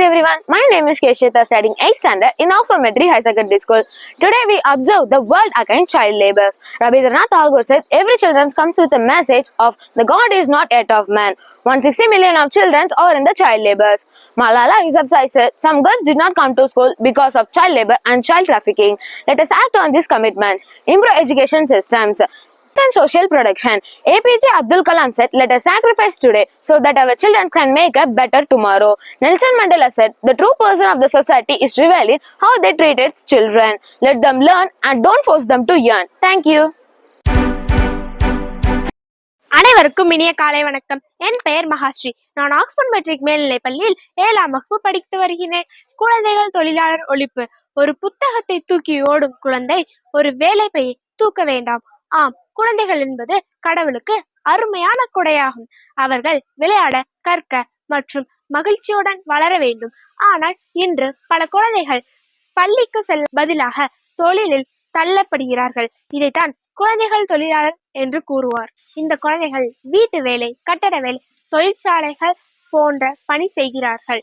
everyone, my name is Keshita studying 8th standard in Oxford Metri High Secondary School. Today we observe the World Against Child Labour. Rabindranath Tagore said every children comes with a message of the God is not yet of man. 160 million of children are in the child labours. Malala Yousafzai said some girls did not come to school because of child labour and child trafficking. Let us act on these commitments. Improve education systems and social protection. APJ Abdul Kalam said, let us sacrifice today so that our children can make a better tomorrow. Nelson Mandela said, the true person of the society is revealing how they treat its children. Let them learn and don't force them to yearn. Thank you. அனைவருக்கும் இனிய காலை வணக்கம். என் பெயர் மகாஸ்ரீ. நான் Oxford matric மேல்நிலைப் பள்ளியில் 7ஆம் வகுப்பு படித்து வருகிறேன். குழந்தைகள் தொழிலாளர் ஒழிப்பு. ஒரு புத்தகத்தை தூக்கி ஓடும் குழந்தை ஒரு வேலை பையை தூக்க வேண்டாம். ஆம், குழந்தைகள் என்பது கடவுளுக்கு அருமையான கொடையாகும். அவர்கள் விளையாட, கற்க மற்றும் மகிழ்ச்சியுடன் வளர வேண்டும். ஆனால் இன்று பல குழந்தைகள் பள்ளிக்கு செல்ல பதிலாக தொழிலில் தள்ளப்படுகிறார்கள். இதைத்தான் குழந்தைகள் தொழிலாளர் என்று கூறுவார். இந்த குழந்தைகள் வீட்டு வேலை, கட்டட வேலை, தொழிற்சாலைகள் போன்ற பணி செய்கிறார்கள்.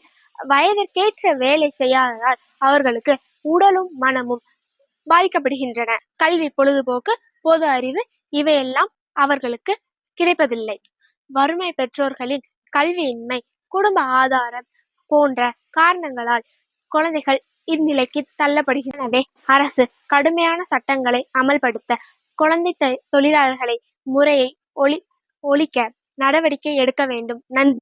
வயதிற்கேற்ற வேலை செய்யாததால் அவர்களுக்கு உடலும் மனமும் பாதிக்கப்படுகின்றன. கல்வி, பொழுதுபோக்கு, பொது அறிவு இவையெல்லாம் அவர்களுக்கு கிடைப்பதில்லை. வறுமை, பெற்றோர்களின் கல்வியின்மை, குடும்ப ஆதாரம் போன்ற காரணங்களால் குழந்தைகள் இந்நிலைக்கு தள்ளப்படுகின்றன. எனவே அரசு கடுமையான சட்டங்களை அமல்படுத்த குழந்தை தொழிலாளர்களை முறையை ஒழிக்க நடவடிக்கை எடுக்க வேண்டும். நன்றி.